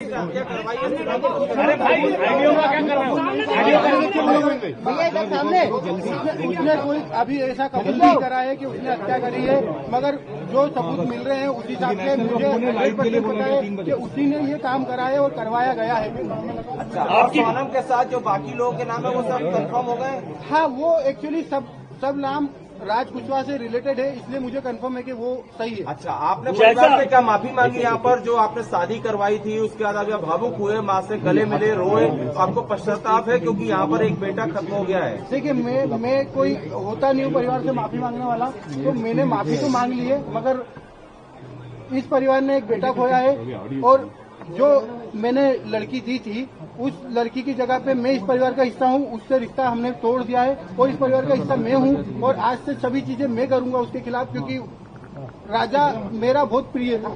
से हत्या करवाई है। अरे भाई आईडियो का क्या कर रहे हो? सामने उसने कोई अभी ऐसा कबूल नहीं करा है कि उसने हत्या करी है, मगर जो सबूत मिल रहे हैं उस हिसाब से मुझे 100% पता है कि उसी ने ये काम करा है और करवाया गया है। अच्छा, और सोनम के साथ जो बाकी लोगों के नाम है वो सब कंफर्म हो गए? हाँ, वो एक्चुअली सब नाम राज कुशवाहा से रिलेटेड है, इसलिए मुझे कंफर्म है कि वो सही है। अच्छा, आपने परिवार से क्या माफी मांगी यहाँ पर जो आपने शादी करवाई थी, उसके बाद अभी आप भावुक हुए, माँ से गले मिले, रोए, आपको पश्चाताप है क्योंकि यहाँ पर एक बेटा खत्म हो गया है? देखिए, मैं कोई होता नहीं हूँ परिवार से माफी मांगने वाला, तो मैंने माफी तो मांग ली है, मगर इस परिवार ने एक बेटा खोया है और जो मैंने लड़की दी थी उस लड़की की जगह पे मैं इस परिवार का हिस्सा हूँ, उससे रिश्ता हमने तोड़ दिया है और इस परिवार का हिस्सा मैं हूँ और आज से सभी चीजें मैं करूंगा उसके खिलाफ, क्योंकि राजा मेरा बहुत प्रिय था।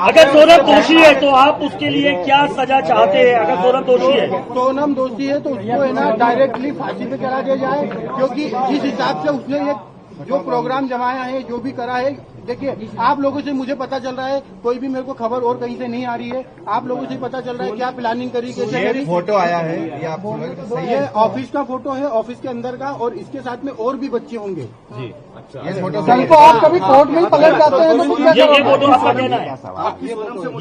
अगर सोनम दोषी है तो आप उसके लिए क्या सजा चाहते हैं? अगर सोनम दोषी है, सोनम दोषी है तो उसको है ना डायरेक्टली फांसी पे चढ़ा दिया जाए, क्योंकि जिस हिसाब से उसने ये जो प्रोग्राम जमाया है, जो भी करा है, देखिए आप लोगों से मुझे पता चल रहा है, कोई भी मेरे को खबर और कहीं से नहीं आ रही है, आप लोगों से पता चल रहा है क्या प्लानिंग करी, कैसे करी। फोटो आया है ये ऑफिस का फोटो है, ऑफिस के अंदर का, और इसके साथ में और भी बच्चे होंगे जी। अच्छा, ये फोटो कल को आप कभी कोर्ट में पलट जाते हैं तो ये फोटो आपका कहना है?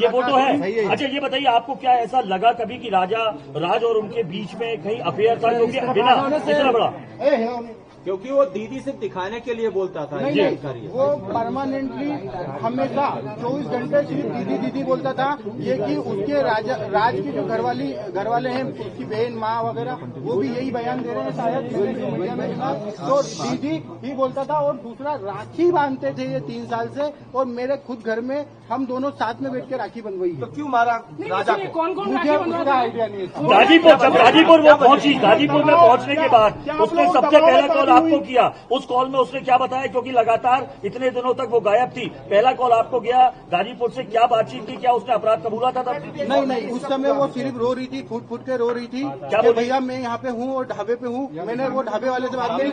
ये फोटो है? अच्छा, ये बताइए आपको क्या ऐसा लगा कभी कि राज और उनके बीच में कहीं अफेयर था, क्योंकि बिना इतना बड़ा, क्योंकि वो दीदी से दिखाने के लिए बोलता था? नहीं, वो परमानेंटली हमेशा 24 घंटे सिर्फ दीदी बोलता था। ये कि उसके राज की जो घर वाले हैं, उसकी बहन माँ वगैरह, वो भी यही बयान दे रहे हैं शायद मीडिया में। तो दीदी ही बोलता था और दूसरा राखी बांधते थे ये 3 साल से, और मेरे खुद घर में हम दोनों साथ में बैठ के राखी बंधवाई। तो क्यों मारा राजा को? कौन मुझे उसका आइडिया नहीं है। गाजीपुर वो पहुंची, गाजीपुर में पहुंचने के बाद उसने सबसे पहला कॉल आपको किया, उस कॉल में उसने क्या बताया? क्योंकि लगातार इतने दिनों तक वो गायब थी, पहला कॉल आपको गया, गाजीपुर से क्या बातचीत थी? क्या उसने अपराध कबूला था? नहीं, उस समय वो सिर्फ रो रही थी, फूट के रो रही थी कि भैया मैं यहाँ पे हूँ और ढाबे पे हूँ। मैंने वो ढाबे वाले से बात करी,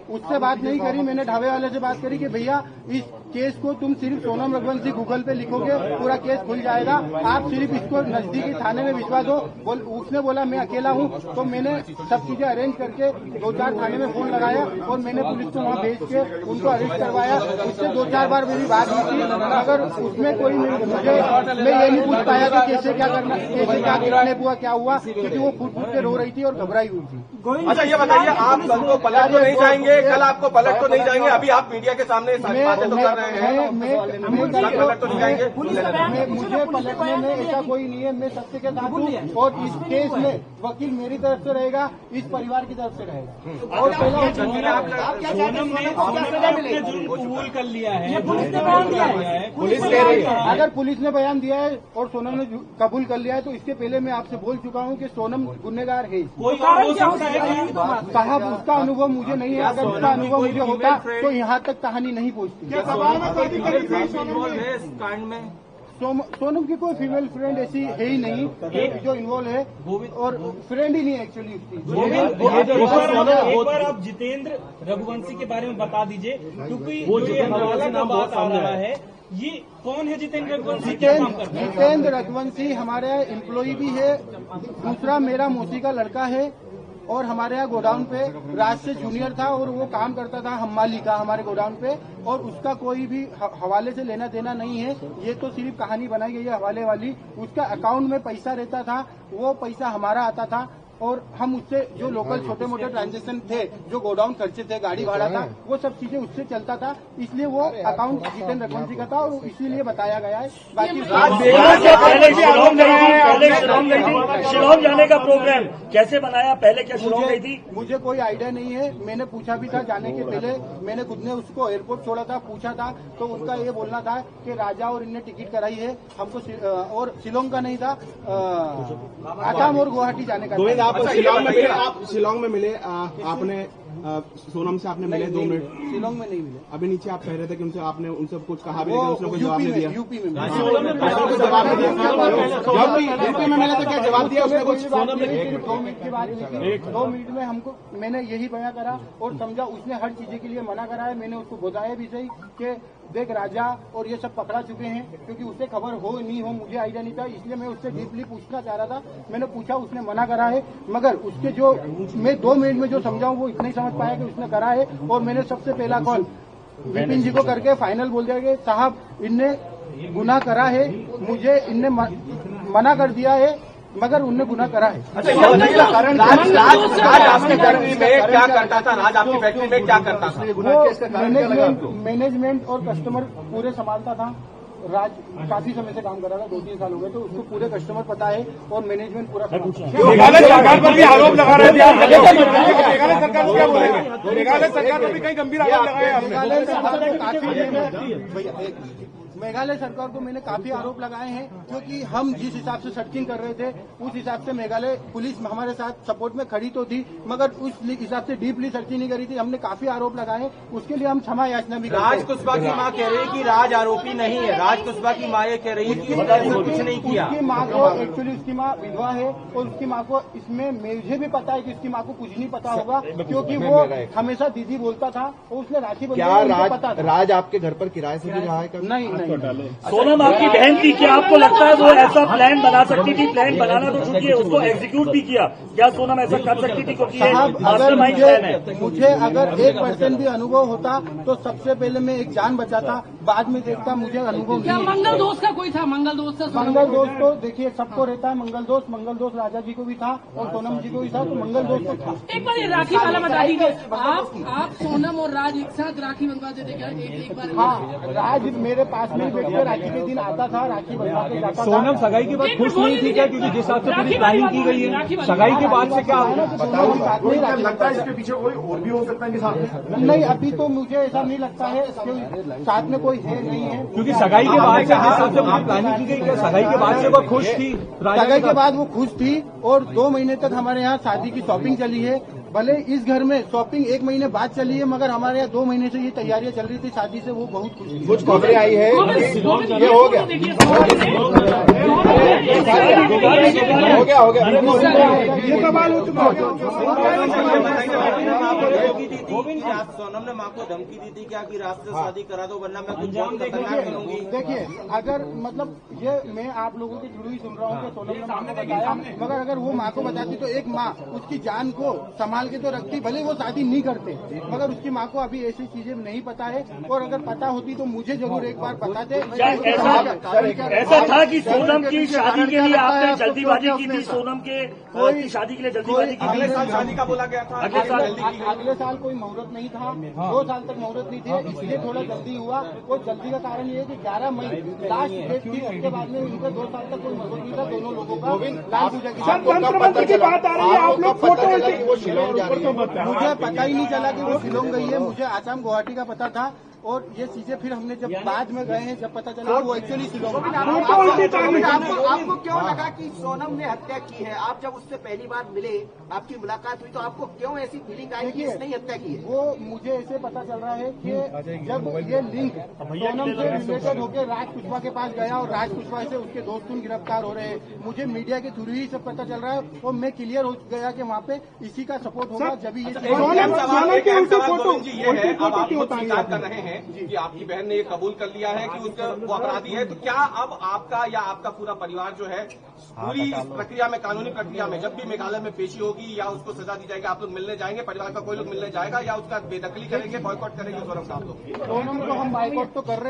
उससे बात नहीं करी, मैंने ढाबे वाले से बात करी कि भैया इस केस को तुम सिर्फ सोनम रघुवंशी गूगल पे लिखोगे, पूरा केस खुल जाएगा, आप सिर्फ इसको नजदीकी थाने में भिजवा दो। उसने बोला मैं अकेला हूँ, तो मैंने सब चीजें अरेंज करके 2-4 थाने में फोन लगाया और मैंने पुलिस को वहाँ भेज के उनको अरेस्ट करवाया। उससे 2-4 बार मेरी बात हुई थी, मगर उसमें कोई मैं ये नहीं पूछ पाया कि कैसे क्या करना, कैसे क्या किडनैप हुआ, क्या हुआ, क्योंकि वो फूट के रो रही थी और घबराई हुई थी। अच्छा, ये बताइए, आप कल को पलट तो नहीं जाएंगे? कल आपको पलट तो नहीं जाएंगे? अभी आप मीडिया के सामने बातें तो कर रहे हैं, पलट तो नहीं जाएंगे? मुझे पलटने में ऐसा कोई नहीं है, मैं सत्य के साथ हूँ और इस केस में वकील मेरी तरफ से रहेगा, इस परिवार की तरफ से रहेगा। और पहला कबूल कर लिया है, पुलिस ने अगर पुलिस ने बयान दिया है और सोनम ने कबूल कर लिया है, तो इसके पहले मैं आपसे बोल चुका हूँ कि सोनम गुनहगार है। साहब, उसका अनुभव मुझे नहीं है, अगर उसका अनुभव मुझे होता तो यहाँ तक कहानी नहीं पहुँचती। सोनम की कोई फीमेल फ्रेंड ऐसी है ही नहीं जो इन्वॉल्व है, और फ्रेंड ही नहीं है एक्चुअली उसकी। एक बार आप जितेंद्र रघुवंशी के बारे में बता दीजिए, क्योंकि वो जो हवाला का बात आ रहा है, ये कौन है जितेंद्र रघुवंशी? क्या काम करता है? जितेंद्र रघुवंशी हमारे एम्प्लॉई भी है, दूसरा मेरा मौसी का लड़का है, और हमारे यहाँ गोडाउन पे राज से जूनियर था और वो काम करता था हम्माली का हमारे गोडाउन पे, और उसका कोई भी हवाले से लेना देना नहीं है। ये तो सिर्फ कहानी बनाई गई है हवाले वाली। उसका अकाउंट में पैसा रहता था, वो पैसा हमारा आता था, और हम उससे जो लोकल छोटे मोटे ट्रांजेक्शन थे, जो गोडाउन खर्चे थे, गाड़ी भाड़ा था, वो सब चीजें उससे चलता था, इसलिए वो अकाउंट जितेंद्र रघुवंशी का था और इसीलिए बताया गया है। बाकी शिलोंग जाने का प्रोग्राम कैसे बनाया? पहले क्या शिलोंग गई थी? मुझे कोई आइडिया नहीं है, मैंने पूछा भी था जाने के पहले, मैंने खुद ने उसको एयरपोर्ट छोड़ा था, पूछा था, तो उनका ये बोलना था कि राजा और इनने टिकट कराई है हमको, और शिलोंग का नहीं था, आसाम और गुवाहाटी जाने का। आप शिलोंग में मिले, आपने सोनम से आपने मिले 2 मिनट? शिलोंग में नहीं मिले। अभी नीचे आप कह रहे थे कि उनसे आपने उनसे कुछ कहा भी, लेकिन उसने कोई जवाब नहीं दिया। यूपी में जवाब यूपी में मिले तो क्या जवाब दिया उसने कुछ? 2 मिनट की बात हुई थी, 2 मिनट में हमको मैंने यही बयां करा और समझा। उसने हर चीज के लिए मना करा है, मैंने उसको बताया भी सही कि देख राजा और ये सब पकड़ा चुके हैं, क्योंकि उससे खबर हो नहीं हो मुझे आइडिया नहीं था, इसलिए मैं उससे डीपली पूछना चाह रहा था। मैंने पूछा, उसने मना करा है, मगर उसके जो मैं 2 मिनट में जो समझाऊं वो इतना ही समझ पाया कि उसने करा है। और मैंने सबसे पहला कॉल विपिन जी को करके फाइनल बोल दिया कि साहब इनने गुनाह करा है, मुझे इनने मना कर दिया है, मगर उनने गुनाह करा है। राज आपकी फैक्ट्री में क्या करता था? राज आपकी फैक्ट्री में क्या करता था? वो मैनेजमेंट और कस्टमर पूरे संभालता था। राज काफी समय से काम कर रहा था, 2-3 साल हो गए, तो उसको पूरे कस्टमर पता है और मैनेजमेंट पूरा मेघालय सरकार पर भी आरोप लगा रहे थे। मेघालय सरकार को क्या बोलेंगे? मेघालय सरकार पर भी कई गंभीर आरोप लगाए आपने। मेघालय सरकार को काफी मेघालय सरकार को मैंने काफी आरोप लगाए हैं, क्योंकि हम जिस हिसाब से सर्चिंग कर रहे थे उस हिसाब से मेघालय पुलिस हमारे साथ सपोर्ट में खड़ी तो थी, मगर उस हिसाब से डीपली सर्चिंग नहीं करी थी। हमने काफी आरोप लगाए, उसके लिए हम क्षमा याचना भी करते हैं। राज कुशवाहा की मां कह रही है कि राज आरोपी नहीं है। राज कुशवाहा की मां ये कह रही है कि उसने ऐसा कुछ नहीं किया। उसकी माँ को एक्चुअली उसकी माँ विधवा है, और उसकी माँ को इसमें मुझे भी पता है कि उसकी माँ को कुछ नहीं पता होगा, क्योंकि वो हमेशा दीदी बोलता था और उसने राखी क्या राज आपके घर पर किराए से भी रहा है कभी? नहीं। सोनम आपकी बहन थी, क्या आपको लगता है वो ऐसा प्लान बना सकती थी? प्लान बनाना तो छूटिए, उसको एग्जीक्यूट भी किया। क्या सोनम ऐसा कर सकती थी? क्योंकि ये मास्टरमाइंड प्लान है। मुझे अगर 1% भी अनुभव होता तो सबसे पहले मैं एक जान बचाता, बाद में देखता। मुझे अनुभव नहीं है। मंगल दोस्त का कोई था? मंगल दोस्त तो देखिए सबको रहता है मंगल दोस्त राजा जी को भी था और सोनम जी को भी था, तो मंगल दोस्त तो था। एक बार ये राखी वाला बता दीजिए, आप सोनम और राज एक साथ राखी बनवा देते क्या? एक बार हाँ, राज मेरे पास में बैठ के राखी के दिन आता था, राखी बनवा के जाता था। सोनम सगाई के बाद खुश नहीं थी क्या? क्योंकि जिस हिसाब से पूरी प्लानिंग की गई है, सगाई के बाद से क्या लगता है इसके पीछे कोई और भी हो सकता है साथ में? नहीं, अभी तो मुझे ऐसा नहीं लगता है, साथ में कोई है नहीं है। क्योंकि सगाई के बाद से जिस हिसाब से पूरी प्लानिंग की गई, क्या सगाई के बाद से वो खुश थी? सगाई के बाद वो खुश थी और 2 महीने तक हमारे यहाँ शादी की शॉपिंग चली है। भले इस घर में शॉपिंग 1 महीने बाद चली है, मगर हमारे यहाँ 2 महीने से ये तैयारियां चल रही थी शादी से, वो बहुत खुश थी। कुछ खबरें आई है, ये हो गया ये सवाल हो चुका सोनम ने माँ को धमकी दी थी क्या कि रात से शादी करा दो वरना मैं कुछ जान करूंगी? देखिए, अगर मतलब ये मैं आप लोगों के थ्रू ही सुन रहा हूँ कि सोनम ने माँ को बताया, मगर अगर वो माँ को बताती तो एक माँ उसकी जान को संभाल के तो रखती, भले वो शादी नहीं करते, मगर उसकी माँ को अभी ऐसी चीजें नहीं पता है। और अगर पता होती तो मुझे जरूर एक बार बताते। ऐसा था कि सोनम की शादी के लिए आपने जल्दीबाजी की थी? सोनम के शादी के लिए जल्दीबाजी की? अगले साल शादी का बोला गया था। अगले साल कोई मुहूर्त नहीं था, 2 साल तक मुहूर्त नहीं थे, इसलिए थोड़ा जल्दी हुआ। और जल्दी का कारण ये है कि 11 मई लास्ट डेट थी, उसके बाद में उनके 2 साल तक कोई मुहूर्त नहीं था दोनों लोगों का। लाल पूजा की बात आ रही है, आप लोग मुझे पता ही नहीं चला कि वो शिलोंग गई है, मुझे आसाम गुवाहाटी का पता था। और ये चीजें फिर हमने जब बाद में गए हैं, जब पता चला वो एक्चुअली शिलोंग। आपको क्यों लगा कि सोनम ने हत्या की है? आप जब उससे पहली बार मिले, आपकी मुलाकात हुई, तो आपको क्यों ऐसी फीलिंग आई कि इसने हत्या की है? वो मुझे ऐसे पता चल रहा है कि जब ये लिंक सोनम से रिलेटेड होकर राज कुशवाहा के पास गया और राज कुशवाहा से उसके दोस्त गिरफ्तार हो रहे हैं, मुझे मीडिया के थ्रू ही सब पता चल रहा है। और मैं क्लियर हो गया कि वहाँ पे इसी का सपोर्ट होगा जब ये स्वीकार कर रहे हैं कि आपकी बहन ने ये कबूल कर लिया है कि उसका वो अपराधी है, तो क्या अब आपका या आपका पूरा परिवार जो है पूरी इस प्रक्रिया में, कानूनी प्रक्रिया में, जब भी मेघालय में पेशी होगी या उसको सजा दी जाएगी, आप लोग मिलने जाएंगे? परिवार का कोई लोग मिलने जाएगा या उसका बेदखली करेंगे, बॉयकॉट करेंगे? सोनम साहब लोग सोनम को हम बॉयकॉट तो कर रहे हैं।